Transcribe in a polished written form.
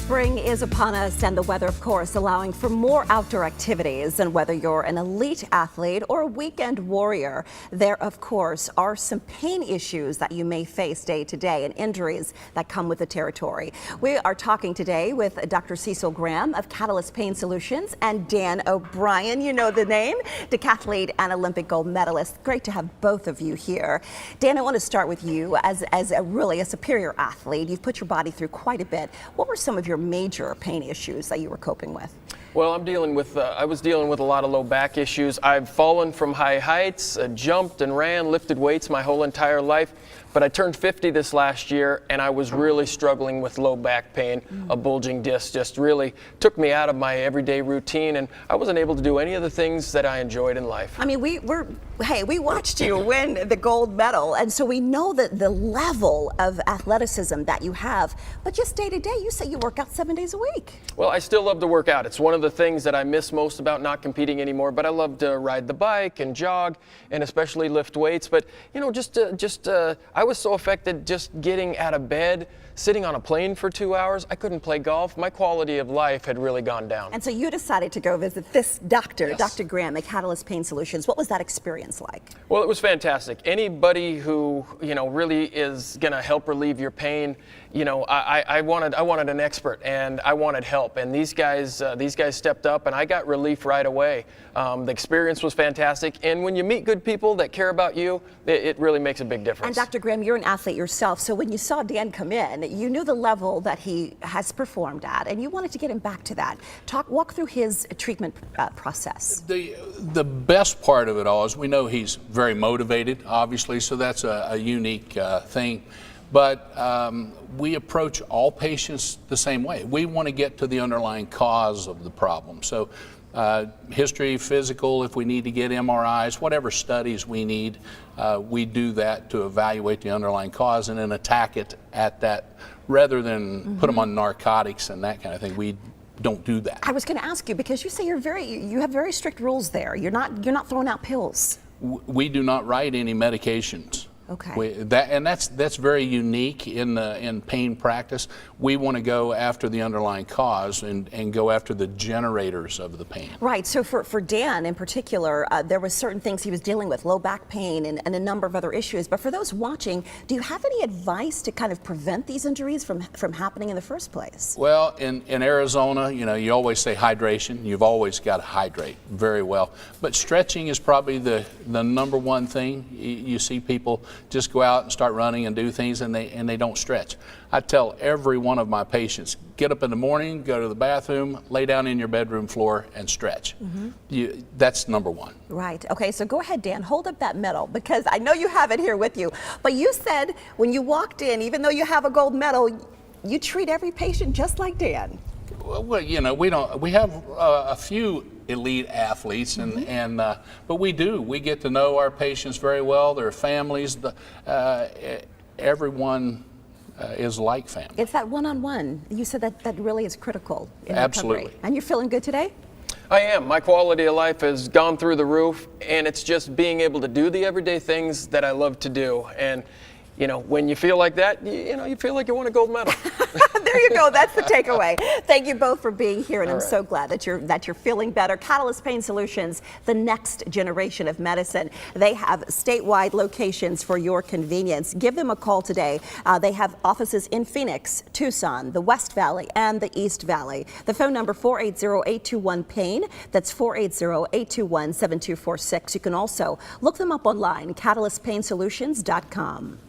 Spring is upon us, and the weather, of course, allowing for more outdoor activities. And whether you're an elite athlete or a weekend warrior, there, of course, are some pain issues that you may face day to day and injuries that come with the territory. We are talking today with Dr. Cecil Graham of Catalyst Pain Solutions and Dan O'Brien, you know the name, decathlete and Olympic gold medalist. Great to have both of you here. Dan, I want to start with you as really a superior athlete. You've put your body through quite a bit. What were some of your major pain issues that you were coping with? Well, I was dealing with a lot of low back issues. I've fallen from high heights, jumped and ran, lifted weights my whole entire life. But I turned 50 this last year, and I was really struggling with low back pain. A bulging disc just really took me out of my everyday routine, and I wasn't able to do any of the things that I enjoyed in life. I mean, we watched you win the gold medal, and so we know that the level of athleticism that you have. But just day to day, you say you work out 7 days a week. Well, I still love to work out. It's one of the things that I miss most about not competing anymore. But I love to ride the bike and jog, and especially lift weights. But you know, I was so affected just getting out of bed, sitting on a plane for 2 hours. I couldn't play golf. My quality of life had really gone down. And so you decided to go visit this doctor, Yes. Dr. Graham at Catalyst Pain Solutions. What was that experience like? Well, it was fantastic. Anybody who, you know, really is going to help relieve your pain, you know, I wanted an expert, and I wanted help. And these guys stepped up, and I got relief right away. The experience was fantastic. And when you meet good people that care about you, it really makes a big difference. And Dr. Graham, you're an athlete yourself. So when you saw Dan come in, you knew the level that he has performed at, and you wanted to get him back to that. Walk through his treatment process. The best part of it all is we know he's very motivated, obviously, so that's a unique thing. But we approach all patients the same way. We want to get to the underlying cause of the problem. So history, physical, if we need to get MRIs, whatever studies we need, we do that to evaluate the underlying cause and then attack it at that, rather than put them on narcotics and that kind of thing. We don't do that. I was going to ask you, because you say you have very strict rules there. You're not throwing out pills. We do not write any medications. Okay. That's very unique in pain practice. We want to go after the underlying cause and go after the generators of the pain. Right. So for Dan in particular, there was certain things he was dealing with, low back pain and a number of other issues. But for those watching, do you have any advice to kind of prevent these injuries from happening in the first place? Well, in Arizona, you know, you always say hydration. You've always got to hydrate very well. But stretching is probably the number one thing. You see people just go out and start running and do things, and they don't stretch. I tell every one of my patients, get up in the morning, go to the bathroom, lay down in your bedroom floor and stretch. That's number one. Right. Okay, so go ahead, Dan, hold up that medal, because I know you have it here with you. But you said when you walked in, even though you have a gold medal, you treat every patient just like Dan. Well, you know, we have a few elite athletes, but we get to know our patients very well, their families. Everyone is like family. It's that one-on-one. You said that really is critical in Absolutely. recovery. And you're feeling good today? I am. My quality of life has gone through the roof, and it's just being able to do the everyday things that I love to do. And you know, when you feel like that, you feel like you won a gold medal. There you go. That's the takeaway. Thank you both for being here, and I'm right. so glad that you're feeling better. Catalyst Pain Solutions, the next generation of medicine. They have statewide locations for your convenience. Give them a call today. They have offices in Phoenix, Tucson, the West Valley, and the East Valley. The phone number 480-821-PAIN. That's 480-821-7246. You can also look them up online, catalystpainsolutions.com.